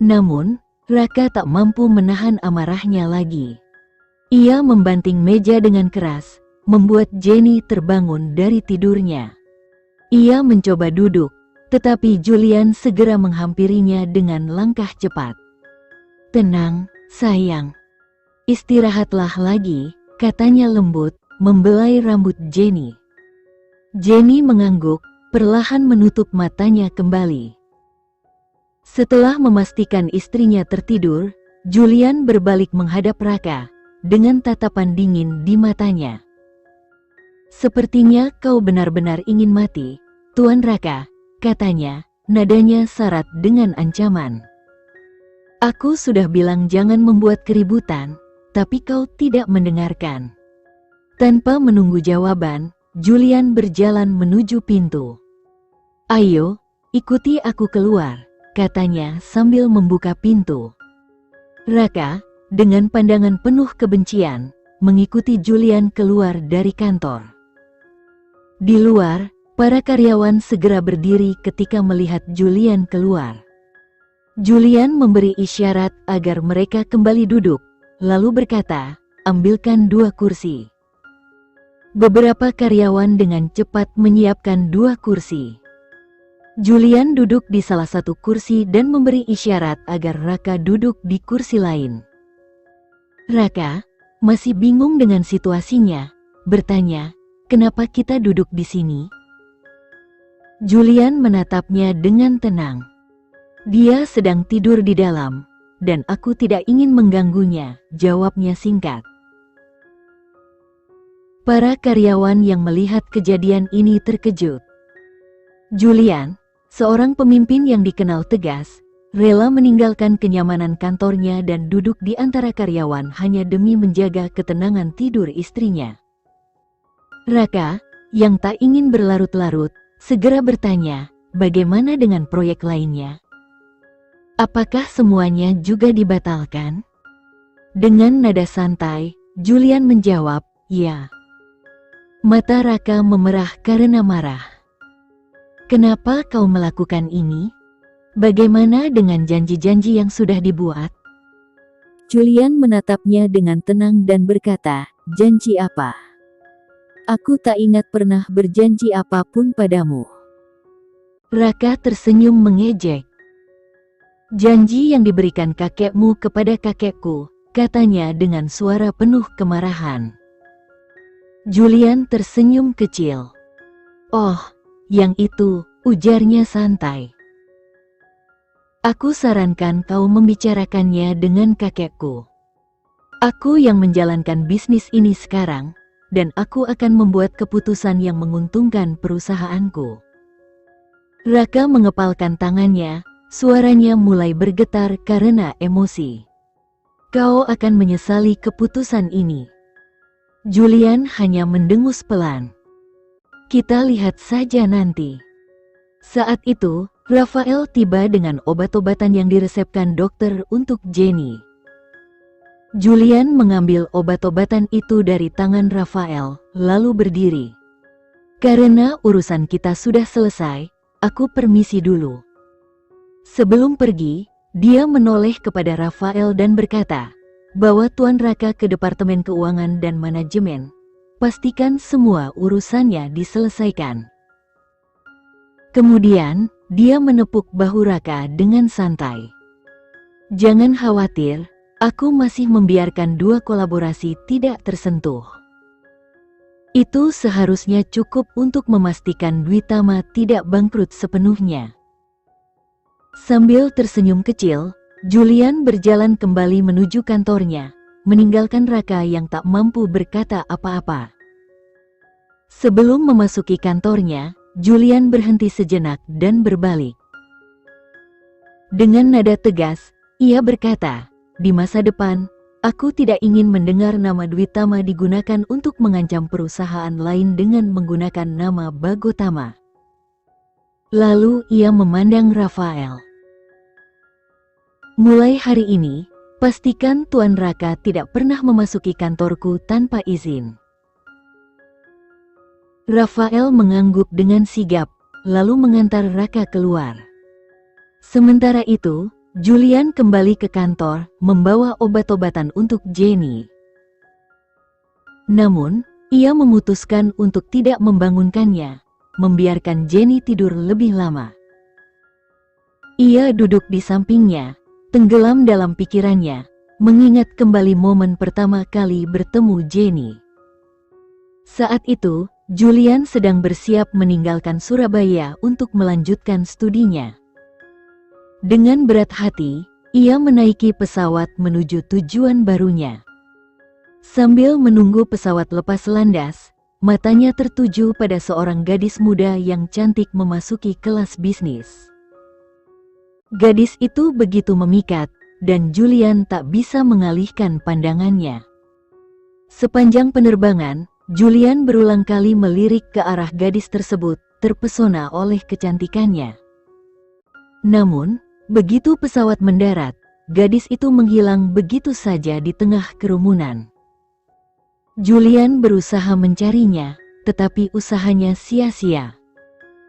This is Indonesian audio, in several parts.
Namun, Raka tak mampu menahan amarahnya lagi. Ia membanting meja dengan keras, membuat Jenny terbangun dari tidurnya. Ia mencoba duduk, tetapi Julian segera menghampirinya dengan langkah cepat. "Tenang, sayang. Istirahatlah lagi," katanya lembut, membelai rambut Jenny. Jenny mengangguk, perlahan menutup matanya kembali. Setelah memastikan istrinya tertidur, Julian berbalik menghadap Raka, dengan tatapan dingin di matanya. "Sepertinya kau benar-benar ingin mati, Tuan Raka," katanya, nadanya syarat dengan ancaman. "Aku sudah bilang jangan membuat keributan, tapi kau tidak mendengarkan." Tanpa menunggu jawaban, Julian berjalan menuju pintu. "Ayo, ikuti aku keluar," katanya sambil membuka pintu. Raka, dengan pandangan penuh kebencian, mengikuti Julian keluar dari kantor. Di luar, para karyawan segera berdiri ketika melihat Julian keluar. Julian memberi isyarat agar mereka kembali duduk, lalu berkata, "Ambilkan 2 kursi." Beberapa karyawan dengan cepat menyiapkan 2 kursi. Julian duduk di salah satu kursi dan memberi isyarat agar Raka duduk di kursi lain. Raka, masih bingung dengan situasinya, bertanya, "Kenapa kita duduk di sini?" Julian menatapnya dengan tenang. "Dia sedang tidur di dalam, dan aku tidak ingin mengganggunya," jawabnya singkat. Para karyawan yang melihat kejadian ini terkejut. Julian, seorang pemimpin yang dikenal tegas, rela meninggalkan kenyamanan kantornya dan duduk di antara karyawan hanya demi menjaga ketenangan tidur istrinya. Raka, yang tak ingin berlarut-larut, segera bertanya, "Bagaimana dengan proyek lainnya? Apakah semuanya juga dibatalkan?" Dengan nada santai, Julian menjawab, "Ya." Mata Raka memerah karena marah. "Kenapa kau melakukan ini? Bagaimana dengan janji-janji yang sudah dibuat?" Julian menatapnya dengan tenang dan berkata, "Janji apa? Aku tak ingat pernah berjanji apapun padamu." Raka tersenyum mengejek. "Janji yang diberikan kakekmu kepada kakekku," katanya dengan suara penuh kemarahan. Julian tersenyum kecil. "Oh, yang itu," ujarnya santai. "Aku sarankan kau membicarakannya dengan kakekku. Aku yang menjalankan bisnis ini sekarang, dan aku akan membuat keputusan yang menguntungkan perusahaanku." Raka mengepalkan tangannya, suaranya mulai bergetar karena emosi. "Kau akan menyesali keputusan ini." Julian hanya mendengus pelan. "Kita lihat saja nanti." Saat itu, Rafael tiba dengan obat-obatan yang diresepkan dokter untuk Jenny. Julian mengambil obat-obatan itu dari tangan Rafael, lalu berdiri. "Karena urusan kita sudah selesai, aku permisi dulu." Sebelum pergi, dia menoleh kepada Rafael dan berkata, "Bawa Tuan Raka ke Departemen Keuangan dan Manajemen. Pastikan semua urusannya diselesaikan." Kemudian, dia menepuk bahu Raka dengan santai. "Jangan khawatir, aku masih membiarkan 2 kolaborasi tidak tersentuh. Itu seharusnya cukup untuk memastikan Dwitama tidak bangkrut sepenuhnya." Sambil tersenyum kecil, Julian berjalan kembali menuju kantornya, meninggalkan Raka yang tak mampu berkata apa-apa. Sebelum memasuki kantornya, Julian berhenti sejenak dan berbalik. Dengan nada tegas, ia berkata, "Di masa depan, aku tidak ingin mendengar nama Dwitama digunakan untuk mengancam perusahaan lain dengan menggunakan nama Bagotama." Lalu ia memandang Rafael. "Mulai hari ini, pastikan Tuan Raka tidak pernah memasuki kantorku tanpa izin." Rafael mengangguk dengan sigap, lalu mengantar Raka keluar. Sementara itu, Julian kembali ke kantor, membawa obat-obatan untuk Jenny. Namun, ia memutuskan untuk tidak membangunkannya, membiarkan Jenny tidur lebih lama. Ia duduk di sampingnya, tenggelam dalam pikirannya, mengingat kembali momen pertama kali bertemu Jenny. Saat itu, Julian sedang bersiap meninggalkan Surabaya untuk melanjutkan studinya. Dengan berat hati, ia menaiki pesawat menuju tujuan barunya. Sambil menunggu pesawat lepas landas, matanya tertuju pada seorang gadis muda yang cantik memasuki kelas bisnis. Gadis itu begitu memikat, dan Julian tak bisa mengalihkan pandangannya. Sepanjang penerbangan, Julian berulang kali melirik ke arah gadis tersebut, terpesona oleh kecantikannya. Namun, begitu pesawat mendarat, gadis itu menghilang begitu saja di tengah kerumunan. Julian berusaha mencarinya, tetapi usahanya sia-sia.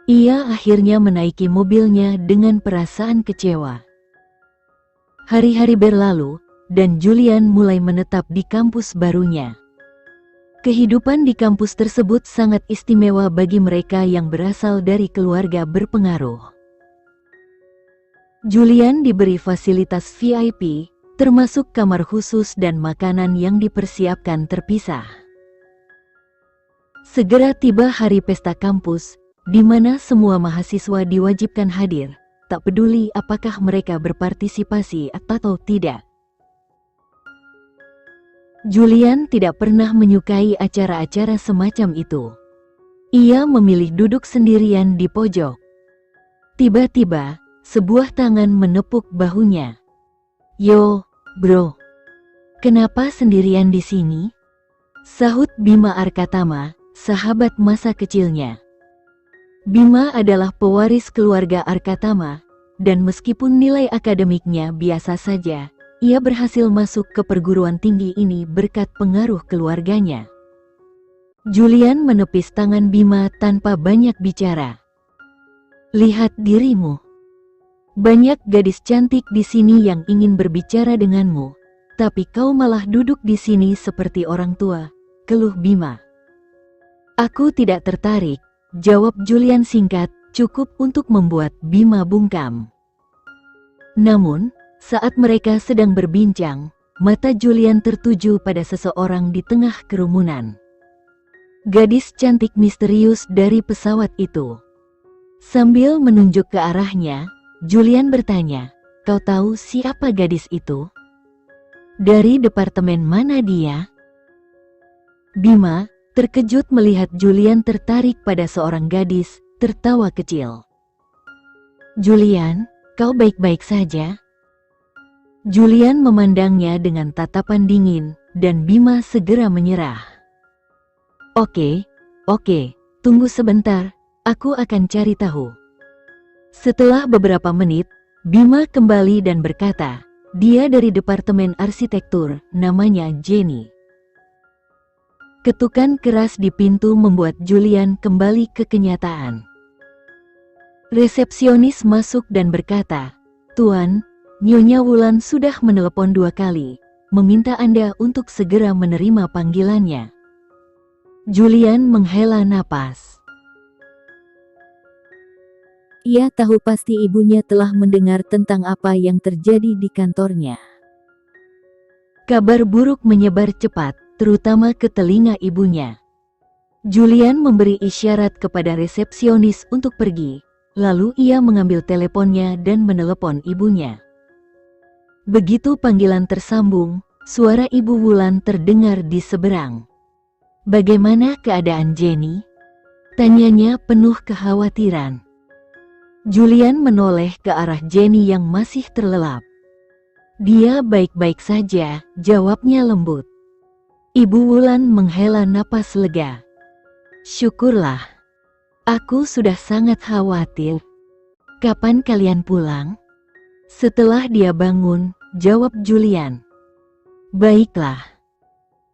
Ia akhirnya menaiki mobilnya dengan perasaan kecewa. Hari-hari berlalu, dan Julian mulai menetap di kampus barunya. Kehidupan di kampus tersebut sangat istimewa bagi mereka yang berasal dari keluarga berpengaruh. Julian diberi fasilitas VIP, termasuk kamar khusus dan makanan yang dipersiapkan terpisah. Segera tiba hari pesta kampus, di mana semua mahasiswa diwajibkan hadir, tak peduli apakah mereka berpartisipasi atau tidak. Julian tidak pernah menyukai acara-acara semacam itu. Ia memilih duduk sendirian di pojok. Tiba-tiba, sebuah tangan menepuk bahunya. "Yo, bro. Kenapa sendirian di sini?" sahut Bima Arkatama, sahabat masa kecilnya. Bima adalah pewaris keluarga Arkatama, dan meskipun nilai akademiknya biasa saja, ia berhasil masuk ke perguruan tinggi ini berkat pengaruh keluarganya. Julian menepis tangan Bima tanpa banyak bicara. "Lihat dirimu. Banyak gadis cantik di sini yang ingin berbicara denganmu, tapi kau malah duduk di sini seperti orang tua," keluh Bima. "Aku tidak tertarik," jawab Julian singkat, cukup untuk membuat Bima bungkam. Namun, saat mereka sedang berbincang, mata Julian tertuju pada seseorang di tengah kerumunan. Gadis cantik misterius dari pesawat itu. Sambil menunjuk ke arahnya, Julian bertanya, "Kau tahu siapa gadis itu? Dari departemen mana dia?" Bima, terkejut melihat Julian tertarik pada seorang gadis, tertawa kecil. "Julian, kau baik-baik saja?" Julian memandangnya dengan tatapan dingin, dan Bima segera menyerah. Oke, tunggu sebentar, aku akan cari tahu." Setelah beberapa menit, Bima kembali dan berkata, dia dari Departemen Arsitektur, namanya Jenny. Ketukan keras di pintu membuat Julian kembali ke kenyataan. Resepsionis masuk dan berkata, "Tuan, Nyonya Wulan sudah menelepon 2 kali, meminta Anda untuk segera menerima panggilannya." Julian menghela napas. Ia tahu pasti ibunya telah mendengar tentang apa yang terjadi di kantornya. Kabar buruk menyebar cepat, terutama ke telinga ibunya. Julian memberi isyarat kepada resepsionis untuk pergi, lalu ia mengambil teleponnya dan menelepon ibunya. Begitu panggilan tersambung, suara Ibu Wulan terdengar di seberang. "Bagaimana keadaan Jenny?" tanyanya penuh kekhawatiran. Julian menoleh ke arah Jenny yang masih terlelap. "Dia baik-baik saja," jawabnya lembut. Ibu Wulan menghela napas lega. "Syukurlah. Aku sudah sangat khawatir. Kapan kalian pulang?" Setelah dia bangun, jawab Julian. "Baiklah.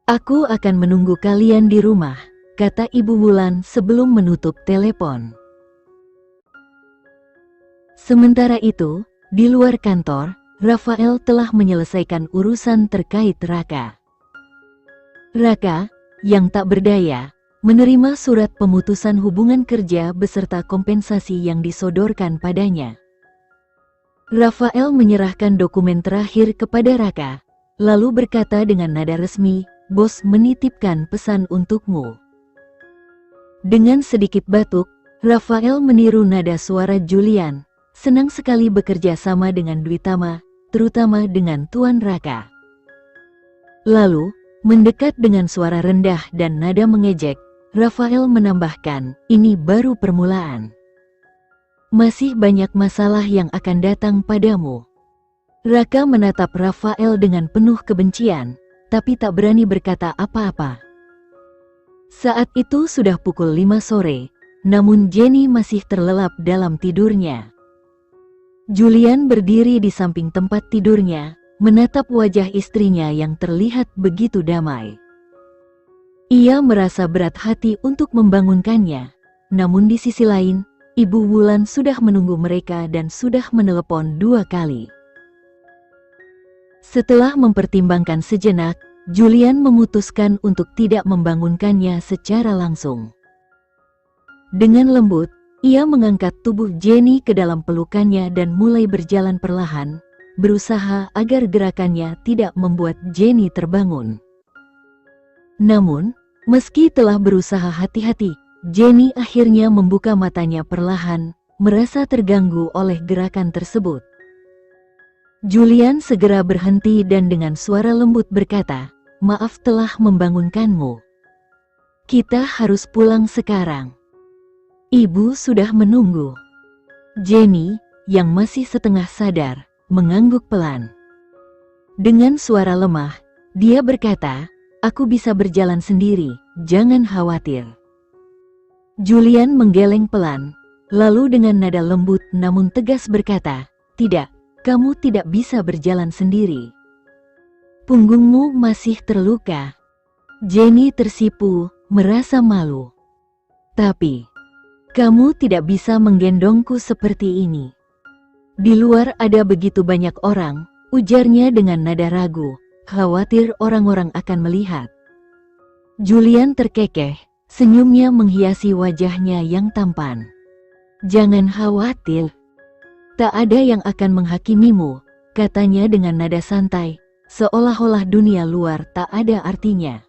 Aku akan menunggu kalian di rumah," kata Ibu Wulan sebelum menutup telepon. Sementara itu, di luar kantor, Rafael telah menyelesaikan urusan terkait Raka. Raka, yang tak berdaya, menerima surat pemutusan hubungan kerja beserta kompensasi yang disodorkan padanya. Rafael menyerahkan dokumen terakhir kepada Raka, lalu berkata dengan nada resmi, "Bos menitipkan pesan untukmu." Dengan sedikit batuk, Rafael meniru nada suara Julian, senang sekali bekerja sama dengan Dwitama, terutama dengan Tuan Raka. Lalu, mendekat dengan suara rendah dan nada mengejek, Rafael menambahkan, "Ini baru permulaan. Masih banyak masalah yang akan datang padamu." Raka menatap Rafael dengan penuh kebencian, tapi tak berani berkata apa-apa. Saat itu sudah pukul 5 sore, namun Jenny masih terlelap dalam tidurnya. Julian berdiri di samping tempat tidurnya, menatap wajah istrinya yang terlihat begitu damai. Ia merasa berat hati untuk membangunkannya, namun di sisi lain, Ibu Wulan sudah menunggu mereka dan sudah menelepon 2 kali. Setelah mempertimbangkan sejenak, Julian memutuskan untuk tidak membangunkannya secara langsung. Dengan lembut, ia mengangkat tubuh Jenny ke dalam pelukannya dan mulai berjalan perlahan, berusaha agar gerakannya tidak membuat Jenny terbangun. Namun, meski telah berusaha hati-hati, Jenny akhirnya membuka matanya perlahan, merasa terganggu oleh gerakan tersebut. Julian segera berhenti dan dengan suara lembut berkata, "Maaf telah membangunkanmu. Kita harus pulang sekarang. Ibu sudah menunggu." Jenny, yang masih setengah sadar, mengangguk pelan. Dengan suara lemah, dia berkata, "Aku bisa berjalan sendiri, jangan khawatir." Julian menggeleng pelan, lalu dengan nada lembut namun tegas berkata, "Tidak, kamu tidak bisa berjalan sendiri. Punggungmu masih terluka." Jenny tersipu, merasa malu. "Tapi, kamu tidak bisa menggendongku seperti ini. Di luar ada begitu banyak orang," ujarnya dengan nada ragu, "khawatir orang-orang akan melihat." Julian terkekeh, senyumnya menghiasi wajahnya yang tampan. "Jangan khawatir. Tak ada yang akan menghakimimu," katanya dengan nada santai, seolah-olah dunia luar tak ada artinya.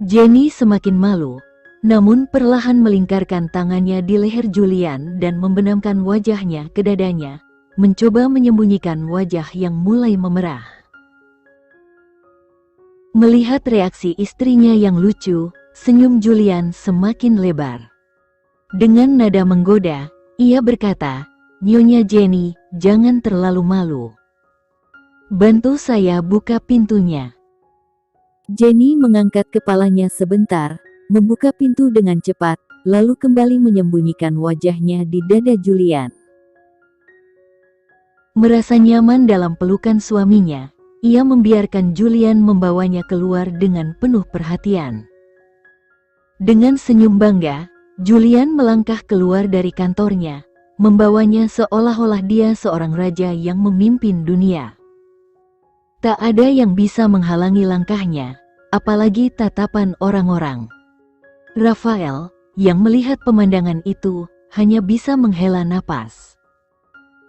Jenny semakin malu, namun perlahan melingkarkan tangannya di leher Julian dan membenamkan wajahnya ke dadanya, mencoba menyembunyikan wajah yang mulai memerah. Melihat reaksi istrinya yang lucu, senyum Julian semakin lebar. Dengan nada menggoda, ia berkata, "Nyonya Jenny, jangan terlalu malu. Bantu saya buka pintunya." Jenny mengangkat kepalanya sebentar, membuka pintu dengan cepat, lalu kembali menyembunyikan wajahnya di dada Julian. Merasa nyaman dalam pelukan suaminya, ia membiarkan Julian membawanya keluar dengan penuh perhatian. Dengan senyum bangga, Julian melangkah keluar dari kantornya, membawanya seolah-olah dia seorang raja yang memimpin dunia. Tak ada yang bisa menghalangi langkahnya, apalagi tatapan orang-orang. Rafael, yang melihat pemandangan itu, hanya bisa menghela napas.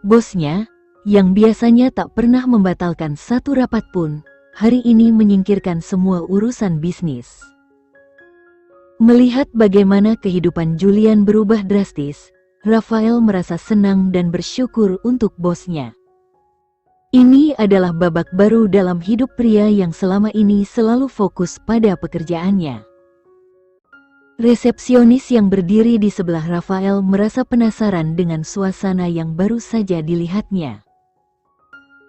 Bosnya, yang biasanya tak pernah membatalkan satu rapat pun, hari ini menyingkirkan semua urusan bisnis. Melihat bagaimana kehidupan Julian berubah drastis, Rafael merasa senang dan bersyukur untuk bosnya. Ini adalah babak baru dalam hidup pria yang selama ini selalu fokus pada pekerjaannya. Resepsionis yang berdiri di sebelah Rafael merasa penasaran dengan suasana yang baru saja dilihatnya.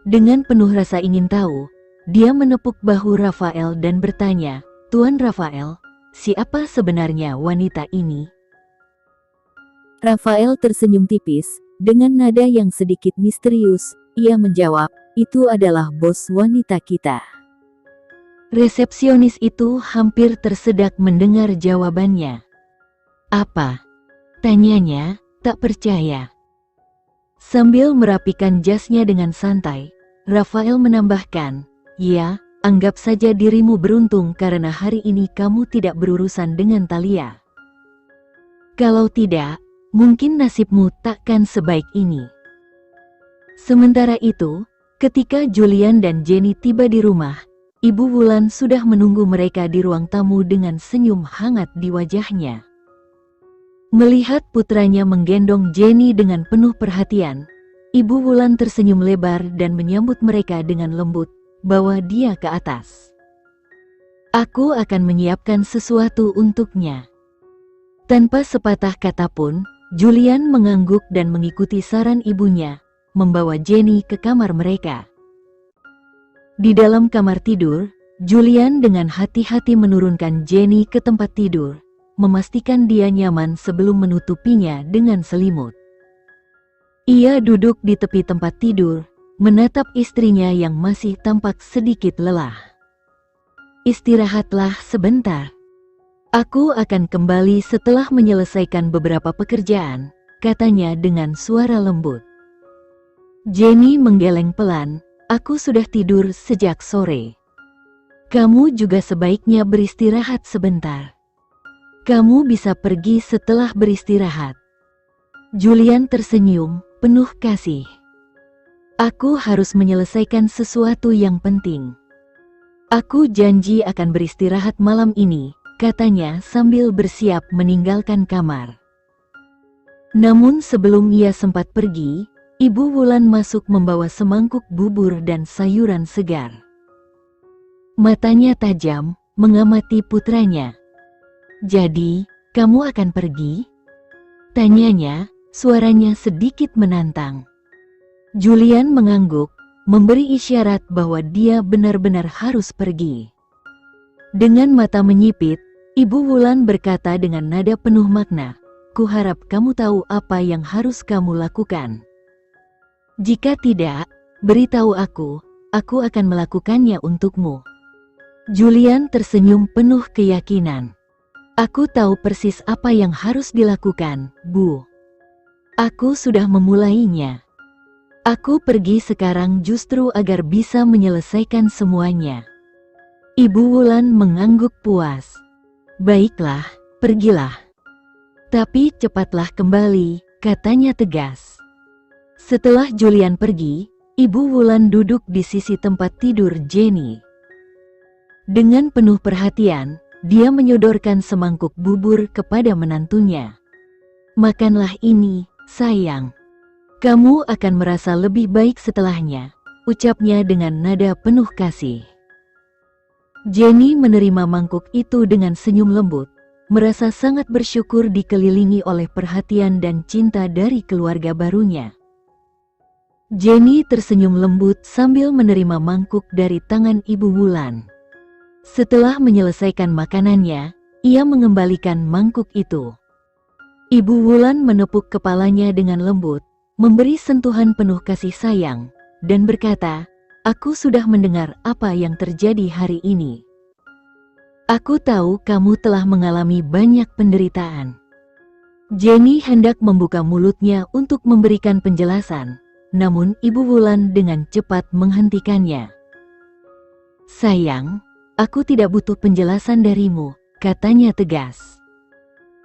Dengan penuh rasa ingin tahu, dia menepuk bahu Rafael dan bertanya, "Tuan Rafael, siapa sebenarnya wanita ini?" Rafael tersenyum tipis, dengan nada yang sedikit misterius, ia menjawab, "Itu adalah bos wanita kita." Resepsionis itu hampir tersedak mendengar jawabannya. "Apa?" tanyanya, tak percaya. Sambil merapikan jasnya dengan santai, Rafael menambahkan, "Ya, anggap saja dirimu beruntung karena hari ini kamu tidak berurusan dengan Thalia. Kalau tidak, mungkin nasibmu takkan sebaik ini." Sementara itu, ketika Julian dan Jenny tiba di rumah, Ibu Wulan sudah menunggu mereka di ruang tamu dengan senyum hangat di wajahnya. Melihat putranya menggendong Jenny dengan penuh perhatian, Ibu Wulan tersenyum lebar dan menyambut mereka dengan lembut, bawa dia ke atas. "Aku akan menyiapkan sesuatu untuknya." Tanpa sepatah kata pun, Julian mengangguk dan mengikuti saran ibunya, membawa Jenny ke kamar mereka. Di dalam kamar tidur, Julian dengan hati-hati menurunkan Jenny ke tempat tidur, memastikan dia nyaman sebelum menutupinya dengan selimut. Ia duduk di tepi tempat tidur, menatap istrinya yang masih tampak sedikit lelah. "Istirahatlah sebentar. Aku akan kembali setelah menyelesaikan beberapa pekerjaan," katanya dengan suara lembut. Jenny menggeleng pelan, "Aku sudah tidur sejak sore. Kamu juga sebaiknya beristirahat sebentar. Kamu bisa pergi setelah beristirahat." Julian tersenyum, penuh kasih. "Aku harus menyelesaikan sesuatu yang penting. Aku janji akan beristirahat malam ini," katanya sambil bersiap meninggalkan kamar. Namun sebelum ia sempat pergi, Ibu Wulan masuk membawa semangkuk bubur dan sayuran segar. Matanya tajam, mengamati putranya. "Jadi, kamu akan pergi?" tanyanya, suaranya sedikit menantang. Julian mengangguk, memberi isyarat bahwa dia benar-benar harus pergi. Dengan mata menyipit, Ibu Wulan berkata dengan nada penuh makna, "Kuharap kamu tahu apa yang harus kamu lakukan. Jika tidak, beritahu aku akan melakukannya untukmu." Julian tersenyum penuh keyakinan. "Aku tahu persis apa yang harus dilakukan, Bu. Aku sudah memulainya. Aku pergi sekarang justru agar bisa menyelesaikan semuanya." Ibu Wulan mengangguk puas. "Baiklah, pergilah. Tapi cepatlah kembali," katanya tegas. Setelah Julian pergi, Ibu Wulan duduk di sisi tempat tidur Jenny. Dengan penuh perhatian, dia menyodorkan semangkuk bubur kepada menantunya. "Makanlah ini, sayang. Kamu akan merasa lebih baik setelahnya," ucapnya dengan nada penuh kasih. Jenny menerima mangkuk itu dengan senyum lembut, merasa sangat bersyukur dikelilingi oleh perhatian dan cinta dari keluarga barunya. Jenny tersenyum lembut sambil menerima mangkuk dari tangan Ibu Wulan. Setelah menyelesaikan makanannya, ia mengembalikan mangkuk itu. Ibu Wulan menepuk kepalanya dengan lembut, memberi sentuhan penuh kasih sayang, dan berkata, "Aku sudah mendengar apa yang terjadi hari ini. Aku tahu kamu telah mengalami banyak penderitaan." Jenny hendak membuka mulutnya untuk memberikan penjelasan, namun Ibu Wulan dengan cepat menghentikannya. "Sayang, aku tidak butuh penjelasan darimu," katanya tegas.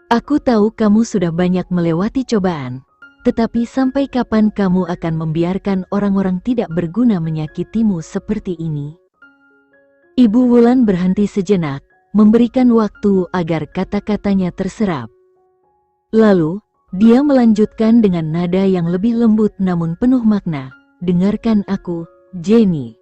"Aku tahu kamu sudah banyak melewati cobaan, tetapi sampai kapan kamu akan membiarkan orang-orang tidak berguna menyakitimu seperti ini?" Ibu Wulan berhenti sejenak, memberikan waktu agar kata-katanya terserap. Lalu, dia melanjutkan dengan nada yang lebih lembut namun penuh makna, "Dengarkan aku, Jenny.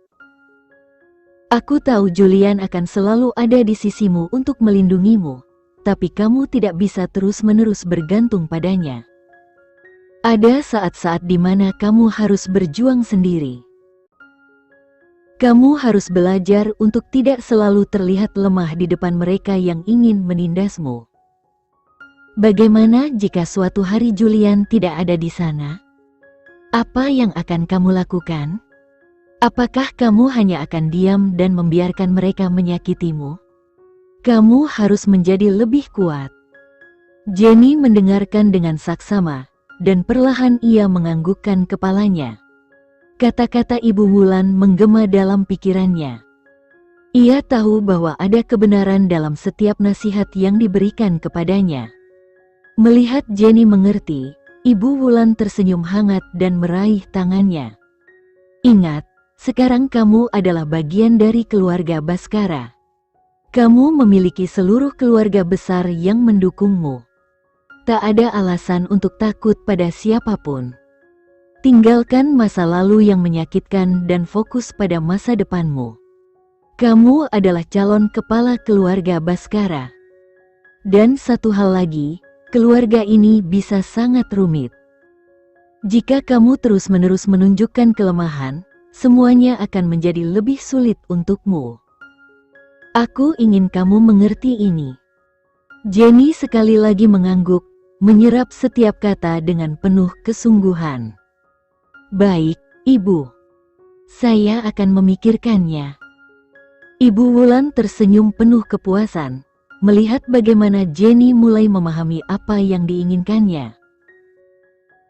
Aku tahu Julian akan selalu ada di sisimu untuk melindungimu, tapi kamu tidak bisa terus-menerus bergantung padanya. Ada saat-saat di mana kamu harus berjuang sendiri. Kamu harus belajar untuk tidak selalu terlihat lemah di depan mereka yang ingin menindasmu. Bagaimana jika suatu hari Julian tidak ada di sana? Apa yang akan kamu lakukan? Apakah kamu hanya akan diam dan membiarkan mereka menyakitimu? Kamu harus menjadi lebih kuat." Jenny mendengarkan dengan saksama, dan perlahan ia menganggukkan kepalanya. Kata-kata Ibu Wulan menggema dalam pikirannya. Ia tahu bahwa ada kebenaran dalam setiap nasihat yang diberikan kepadanya. Melihat Jenny mengerti, Ibu Wulan tersenyum hangat dan meraih tangannya. Ingat, sekarang kamu adalah bagian dari keluarga Baskara. Kamu memiliki seluruh keluarga besar yang mendukungmu. Tak ada alasan untuk takut pada siapapun. Tinggalkan masa lalu yang menyakitkan dan fokus pada masa depanmu. Kamu adalah calon kepala keluarga Baskara. Dan satu hal lagi, keluarga ini bisa sangat rumit. Jika kamu terus-menerus menunjukkan kelemahan, semuanya akan menjadi lebih sulit untukmu. Aku ingin kamu mengerti ini. Jenny sekali lagi mengangguk, menyerap setiap kata dengan penuh kesungguhan. Baik, Ibu. Saya akan memikirkannya. Ibu Wulan tersenyum penuh kepuasan, melihat bagaimana Jenny mulai memahami apa yang diinginkannya.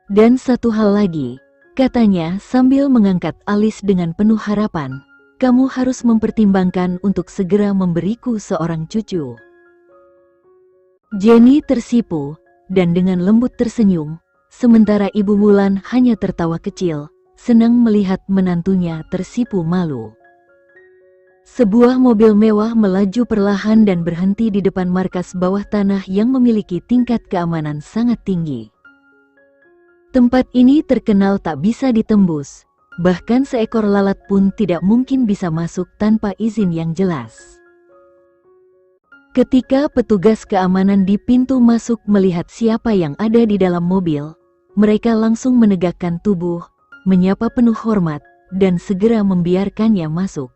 Dan satu hal lagi, katanya sambil mengangkat alis dengan penuh harapan, kamu harus mempertimbangkan untuk segera memberiku seorang cucu. Jenny tersipu, dan dengan lembut tersenyum, sementara Ibu Wulan hanya tertawa kecil, senang melihat menantunya tersipu malu. Sebuah mobil mewah melaju perlahan dan berhenti di depan markas bawah tanah yang memiliki tingkat keamanan sangat tinggi. Tempat ini terkenal tak bisa ditembus, bahkan seekor lalat pun tidak mungkin bisa masuk tanpa izin yang jelas. Ketika petugas keamanan di pintu masuk melihat siapa yang ada di dalam mobil, mereka langsung menegakkan tubuh, menyapa penuh hormat, dan segera membiarkannya masuk.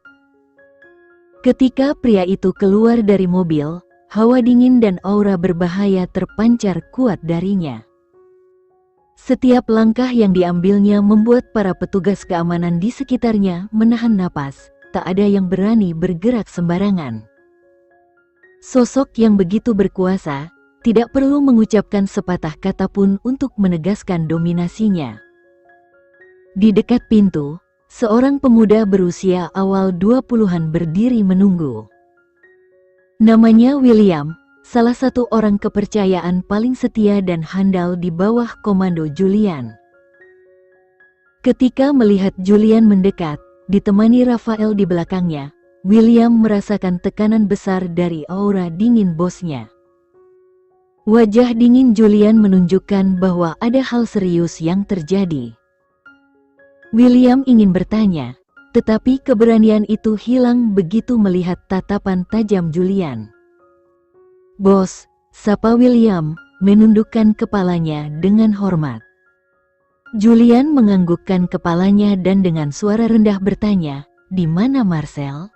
Ketika pria itu keluar dari mobil, hawa dingin dan aura berbahaya terpancar kuat darinya. Setiap langkah yang diambilnya membuat para petugas keamanan di sekitarnya menahan napas, tak ada yang berani bergerak sembarangan. Sosok yang begitu berkuasa, tidak perlu mengucapkan sepatah kata pun untuk menegaskan dominasinya. Di dekat pintu, seorang pemuda berusia awal 20-an berdiri menunggu. Namanya William, salah satu orang kepercayaan paling setia dan handal di bawah komando Julian. Ketika melihat Julian mendekat, ditemani Rafael di belakangnya, William merasakan tekanan besar dari aura dingin bosnya. Wajah dingin Julian menunjukkan bahwa ada hal serius yang terjadi. William ingin bertanya, tetapi keberanian itu hilang begitu melihat tatapan tajam Julian. "Bos," sapa William, menundukkan kepalanya dengan hormat. Julian menganggukkan kepalanya dan dengan suara rendah bertanya, "Di mana Marcel?"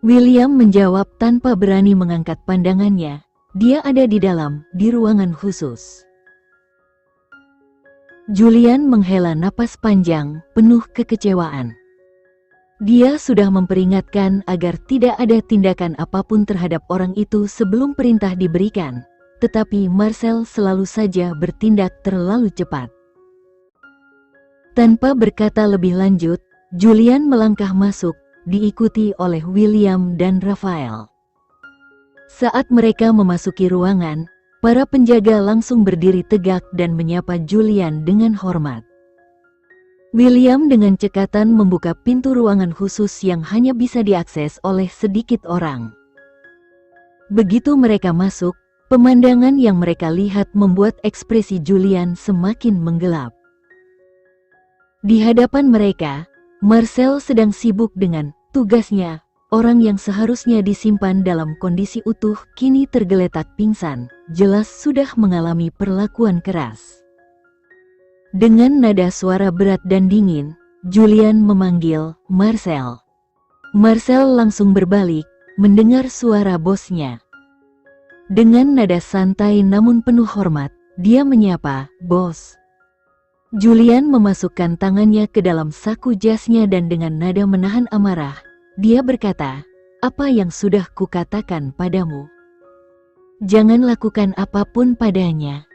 William menjawab tanpa berani mengangkat pandangannya, "Dia ada di dalam, di ruangan khusus." Julian menghela napas panjang, penuh kekecewaan. Dia sudah memperingatkan agar tidak ada tindakan apapun terhadap orang itu sebelum perintah diberikan, tetapi Marcel selalu saja bertindak terlalu cepat. Tanpa berkata lebih lanjut, Julian melangkah masuk, diikuti oleh William dan Rafael. Saat mereka memasuki ruangan, para penjaga langsung berdiri tegak dan menyapa Julian dengan hormat. William dengan cekatan membuka pintu ruangan khusus yang hanya bisa diakses oleh sedikit orang. Begitu mereka masuk, pemandangan yang mereka lihat membuat ekspresi Julian semakin menggelap. Di hadapan mereka, Marcel sedang sibuk dengan tugasnya. Orang yang seharusnya disimpan dalam kondisi utuh kini tergeletak pingsan, jelas sudah mengalami perlakuan keras. Dengan nada suara berat dan dingin, Julian memanggil Marcel. Marcel langsung berbalik, mendengar suara bosnya. Dengan nada santai namun penuh hormat, dia menyapa, "Bos." Julian memasukkan tangannya ke dalam saku jasnya dan dengan nada menahan amarah, dia berkata, "Apa yang sudah kukatakan padamu? Jangan lakukan apapun padanya."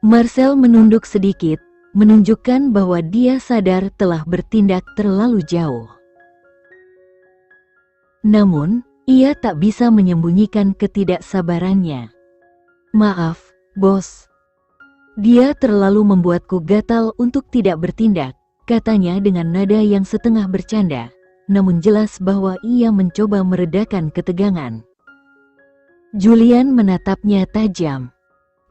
Marcel menunduk sedikit, menunjukkan bahwa dia sadar telah bertindak terlalu jauh. Namun, ia tak bisa menyembunyikan ketidaksabarannya. Maaf, bos. Dia terlalu membuatku gatal untuk tidak bertindak, katanya dengan nada yang setengah bercanda, namun jelas bahwa ia mencoba meredakan ketegangan. Julian menatapnya tajam.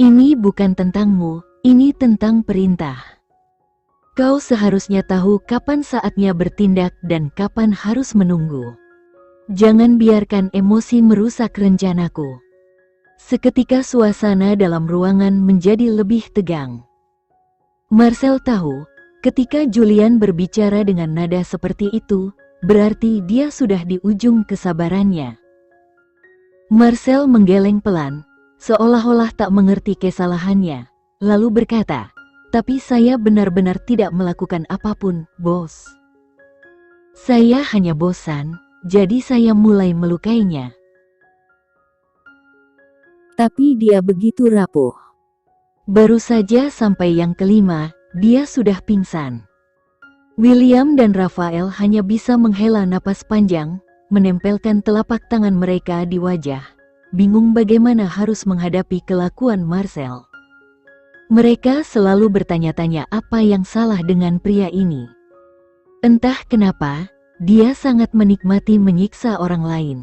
Ini bukan tentangmu, ini tentang perintah. Kau seharusnya tahu kapan saatnya bertindak dan kapan harus menunggu. Jangan biarkan emosi merusak rencanaku. Seketika suasana dalam ruangan menjadi lebih tegang. Marcel tahu, ketika Julian berbicara dengan nada seperti itu, berarti dia sudah di ujung kesabarannya. Marcel menggeleng pelan, seolah-olah tak mengerti kesalahannya, lalu berkata, "Tapi saya benar-benar tidak melakukan apapun, bos. Saya hanya bosan, jadi saya mulai melukainya." Tapi dia begitu rapuh. Baru saja sampai yang kelima, dia sudah pingsan. William dan Raphael hanya bisa menghela napas panjang, menempelkan telapak tangan mereka di wajah, bingung bagaimana harus menghadapi kelakuan Marcel. Mereka selalu bertanya-tanya apa yang salah dengan pria ini. Entah kenapa, dia sangat menikmati menyiksa orang lain.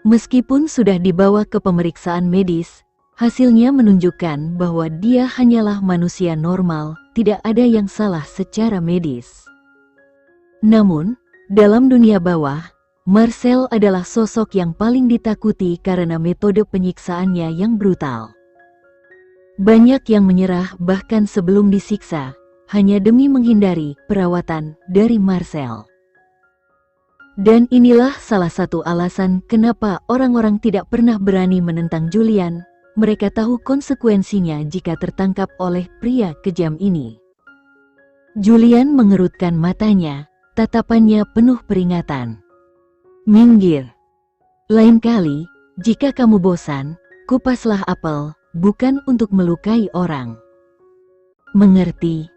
Meskipun sudah dibawa ke pemeriksaan medis, hasilnya menunjukkan bahwa dia hanyalah manusia normal, tidak ada yang salah secara medis. Namun, dalam dunia bawah, Marcel adalah sosok yang paling ditakuti karena metode penyiksaannya yang brutal. Banyak yang menyerah bahkan sebelum disiksa, hanya demi menghindari perawatan dari Marcel. Dan inilah salah satu alasan kenapa orang-orang tidak pernah berani menentang Julian. Mereka tahu konsekuensinya jika tertangkap oleh pria kejam ini. Julian mengerutkan matanya, tatapannya penuh peringatan. "Minggir. Lain kali, jika kamu bosan, kupaslah apel, bukan untuk melukai orang. Mengerti?"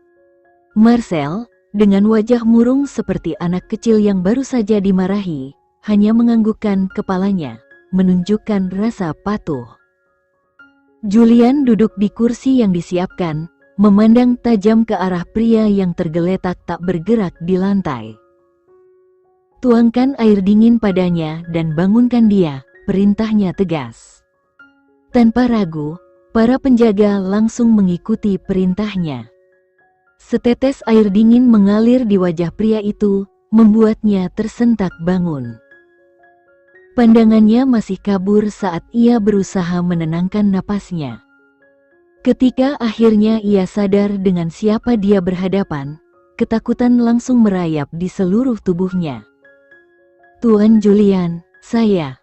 Marcel, dengan wajah murung seperti anak kecil yang baru saja dimarahi, hanya menganggukkan kepalanya, menunjukkan rasa patuh. Julian duduk di kursi yang disiapkan, memandang tajam ke arah pria yang tergeletak tak bergerak di lantai. "Tuangkan air dingin padanya dan bangunkan dia," perintahnya tegas. Tanpa ragu, para penjaga langsung mengikuti perintahnya. Setetes air dingin mengalir di wajah pria itu, membuatnya tersentak bangun. Pandangannya masih kabur saat ia berusaha menenangkan napasnya. Ketika akhirnya ia sadar dengan siapa dia berhadapan, ketakutan langsung merayap di seluruh tubuhnya. "Tuan Julian, saya..."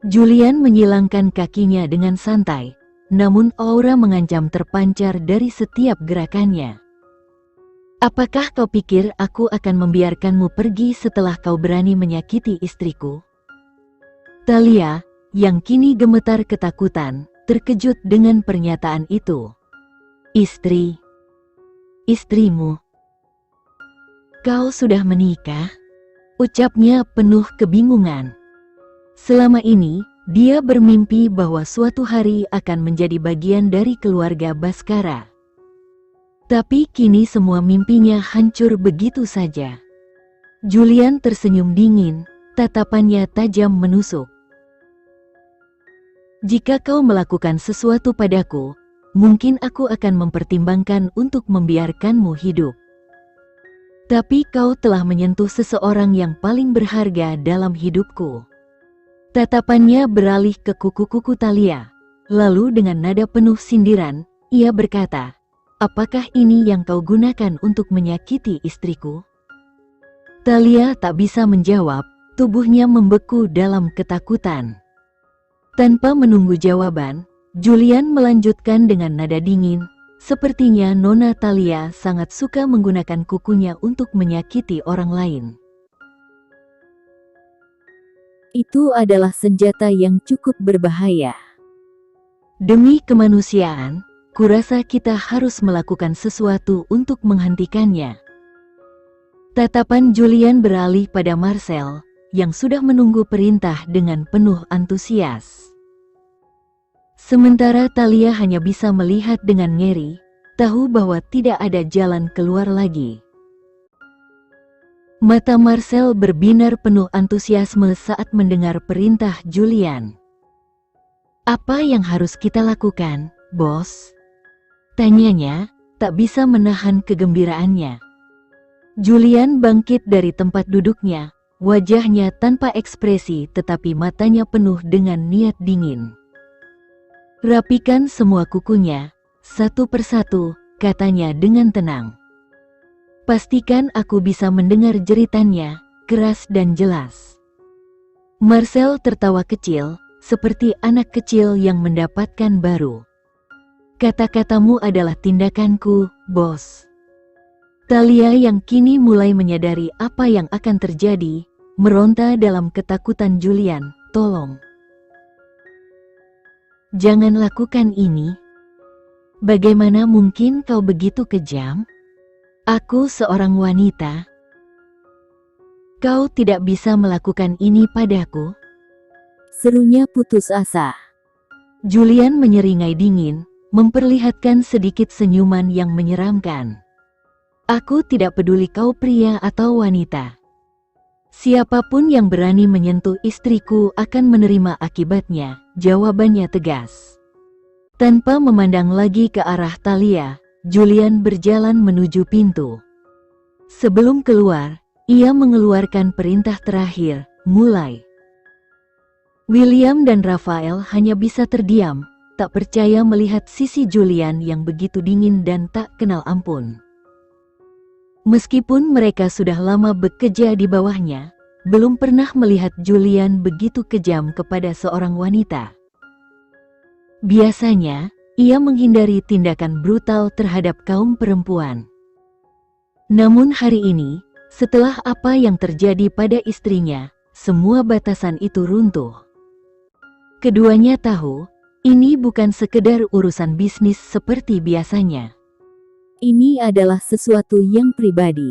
Julian menyilangkan kakinya dengan santai, namun aura mengancam terpancar dari setiap gerakannya. "Apakah kau pikir aku akan membiarkanmu pergi setelah kau berani menyakiti istriku?" Thalia, yang kini gemetar ketakutan, terkejut dengan pernyataan itu. Istrimu? Kau sudah menikah?" Ucapnya penuh kebingungan. Selama ini, dia bermimpi bahwa suatu hari akan menjadi bagian dari keluarga Baskara. Tapi kini semua mimpinya hancur begitu saja. Julian tersenyum dingin, tatapannya tajam menusuk. "Jika kau melakukan sesuatu padaku, mungkin aku akan mempertimbangkan untuk membiarkanmu hidup. Tapi kau telah menyentuh seseorang yang paling berharga dalam hidupku." Tatapannya beralih ke kuku-kuku Thalia. Lalu dengan nada penuh sindiran, ia berkata, "Apakah ini yang kau gunakan untuk menyakiti istriku?" Thalia tak bisa menjawab, tubuhnya membeku dalam ketakutan. Tanpa menunggu jawaban, Julian melanjutkan dengan nada dingin, "Sepertinya Nona Thalia sangat suka menggunakan kukunya untuk menyakiti orang lain. Itu adalah senjata yang cukup berbahaya. Demi kemanusiaan, kurasa kita harus melakukan sesuatu untuk menghentikannya. Tatapan Julian beralih pada Marcel, yang sudah menunggu perintah dengan penuh antusias. Sementara Thalia hanya bisa melihat dengan ngeri, tahu bahwa tidak ada jalan keluar lagi. Mata Marcel berbinar penuh antusiasme saat mendengar perintah Julian. "Apa yang harus kita lakukan, Bos?" tanyanya, tak bisa menahan kegembiraannya. Julian bangkit dari tempat duduknya, wajahnya tanpa ekspresi tetapi matanya penuh dengan niat dingin. "Rapikan semua kukunya, satu persatu," katanya dengan tenang. "Pastikan aku bisa mendengar jeritannya, keras dan jelas." Marcel tertawa kecil, seperti anak kecil yang mendapatkan baru. "Kata-katamu adalah tindakanku, Bos." Thalia yang kini mulai menyadari apa yang akan terjadi, meronta dalam ketakutan Julian, "Tolong. Jangan lakukan ini. Bagaimana mungkin kau begitu kejam? Aku seorang wanita. Kau tidak bisa melakukan ini padaku." Serunya putus asa. Julian menyeringai dingin, memperlihatkan sedikit senyuman yang menyeramkan. "Aku tidak peduli kau pria atau wanita. Siapapun yang berani menyentuh istriku akan menerima akibatnya," jawabannya tegas. Tanpa memandang lagi ke arah Thalia, Julian berjalan menuju pintu. Sebelum keluar, ia mengeluarkan perintah terakhir, "Mulai." William dan Raphael hanya bisa terdiam, tak percaya melihat sisi Julian yang begitu dingin dan tak kenal ampun. Meskipun mereka sudah lama bekerja di bawahnya, belum pernah melihat Julian begitu kejam kepada seorang wanita. Biasanya, ia menghindari tindakan brutal terhadap kaum perempuan. Namun hari ini, setelah apa yang terjadi pada istrinya, semua batasan itu runtuh. Keduanya tahu, ini bukan sekedar urusan bisnis seperti biasanya. Ini adalah sesuatu yang pribadi.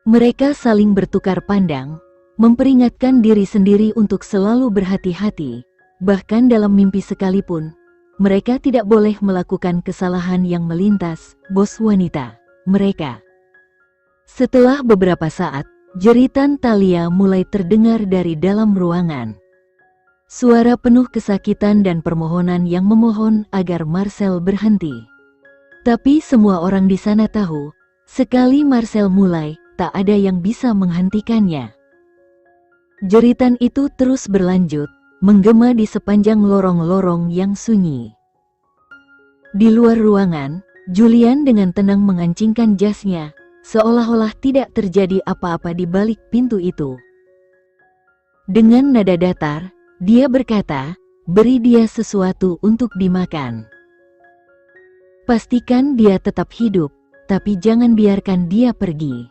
Mereka saling bertukar pandang, memperingatkan diri sendiri untuk selalu berhati-hati, bahkan dalam mimpi sekalipun, mereka tidak boleh melakukan kesalahan yang melintas, bos wanita, mereka. Setelah beberapa saat, jeritan Thalia mulai terdengar dari dalam ruangan. Suara penuh kesakitan dan permohonan yang memohon agar Marcel berhenti. Tapi semua orang di sana tahu, sekali Marcel mulai, tak ada yang bisa menghentikannya. Jeritan itu terus berlanjut, menggema di sepanjang lorong-lorong yang sunyi. Di luar ruangan, Julian dengan tenang mengancingkan jasnya, seolah-olah tidak terjadi apa-apa di balik pintu itu. Dengan nada datar, dia berkata, "Beri dia sesuatu untuk dimakan. Pastikan dia tetap hidup, tapi jangan biarkan dia pergi."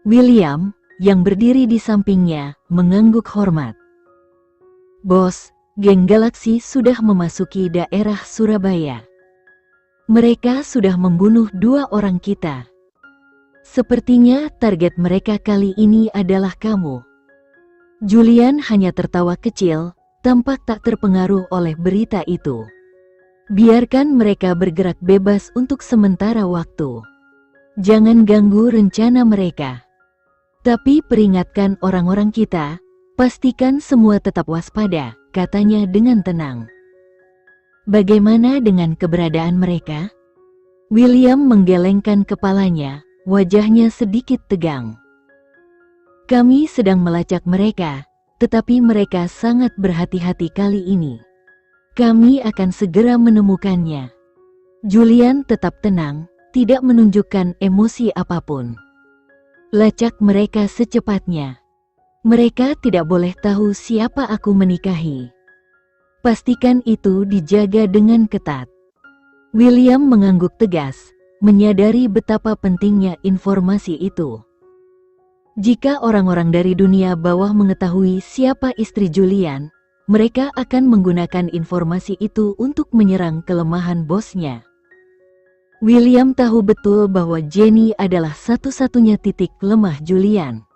William, yang berdiri di sampingnya, mengangguk hormat. "Bos, geng Galaksi sudah memasuki daerah Surabaya. Mereka sudah membunuh 2 orang kita. Sepertinya target mereka kali ini adalah kamu." Julian hanya tertawa kecil, tampak tak terpengaruh oleh berita itu. "Biarkan mereka bergerak bebas untuk sementara waktu. Jangan ganggu rencana mereka. Tapi peringatkan orang-orang kita, pastikan semua tetap waspada," katanya dengan tenang. "Bagaimana dengan keberadaan mereka?" William menggelengkan kepalanya, wajahnya sedikit tegang. "Kami sedang melacak mereka, tetapi mereka sangat berhati-hati kali ini. Kami akan segera menemukannya." Julian tetap tenang, tidak menunjukkan emosi apapun. "Lacak mereka secepatnya. Mereka tidak boleh tahu siapa aku menikahi. Pastikan itu dijaga dengan ketat." William mengangguk tegas, menyadari betapa pentingnya informasi itu. Jika orang-orang dari dunia bawah mengetahui siapa istri Julian, mereka akan menggunakan informasi itu untuk menyerang kelemahan bosnya. William tahu betul bahwa Jenny adalah satu-satunya titik lemah Julian.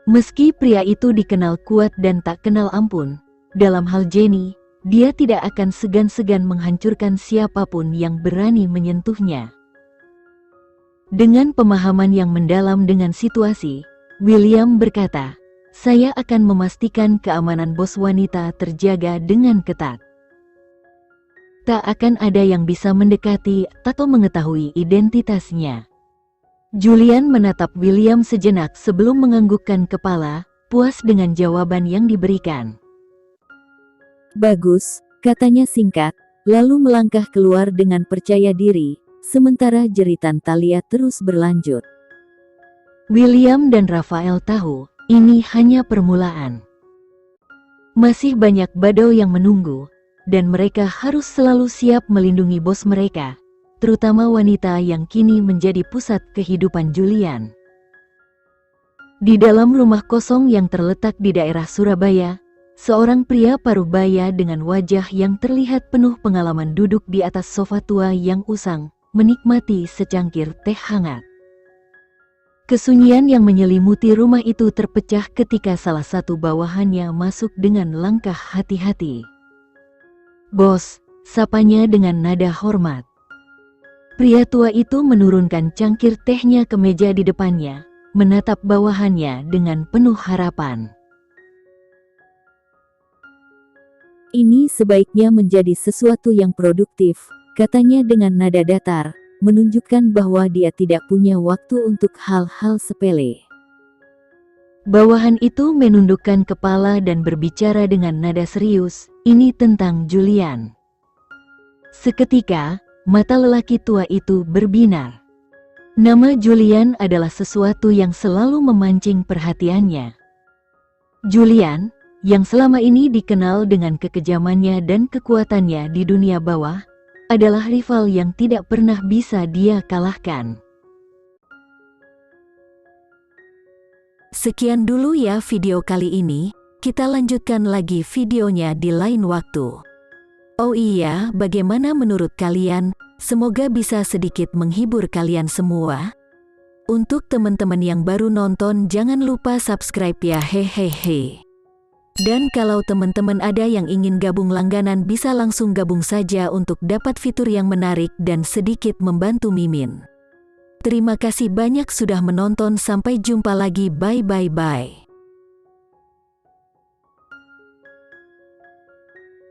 Meski pria itu dikenal kuat dan tak kenal ampun, dalam hal Jenny, dia tidak akan segan-segan menghancurkan siapapun yang berani menyentuhnya. Dengan pemahaman yang mendalam dengan situasi, William berkata, "Saya akan memastikan keamanan bos wanita terjaga dengan ketat. Tak akan ada yang bisa mendekati atau mengetahui identitasnya." Julian menatap William sejenak sebelum menganggukkan kepala, puas dengan jawaban yang diberikan. Bagus, katanya singkat, lalu melangkah keluar dengan percaya diri, sementara jeritan Thalia terus berlanjut. William dan Raphael tahu, ini hanya permulaan. Masih banyak badau yang menunggu, dan mereka harus selalu siap melindungi bos mereka, terutama wanita yang kini menjadi pusat kehidupan Julian. Di dalam rumah kosong yang terletak di daerah Surabaya, seorang pria parubaya dengan wajah yang terlihat penuh pengalaman duduk di atas sofa tua yang usang, menikmati secangkir teh hangat. Kesunyian yang menyelimuti rumah itu terpecah ketika salah satu bawahannya masuk dengan langkah hati-hati. "Bos," sapanya dengan nada hormat. Pria tua itu menurunkan cangkir tehnya ke meja di depannya, menatap bawahannya dengan penuh harapan. "Ini sebaiknya menjadi sesuatu yang produktif," katanya dengan nada datar, menunjukkan bahwa dia tidak punya waktu untuk hal-hal sepele. Bawahan itu menundukkan kepala dan berbicara dengan nada serius, "Ini tentang Julian." Seketika, mata lelaki tua itu berbinar. Nama Julian adalah sesuatu yang selalu memancing perhatiannya. Julian, yang selama ini dikenal dengan kekejamannya dan kekuatannya di dunia bawah, adalah rival yang tidak pernah bisa dia kalahkan. Sekian dulu ya video kali ini, kita lanjutkan lagi videonya di lain waktu. Oh iya, bagaimana menurut kalian? Semoga bisa sedikit menghibur kalian semua. Untuk teman-teman yang baru nonton, jangan lupa subscribe ya, hehehe. Dan kalau teman-teman ada yang ingin gabung langganan, bisa langsung gabung saja untuk dapat fitur yang menarik dan sedikit membantu Mimin. Terima kasih banyak sudah menonton, sampai jumpa lagi, bye.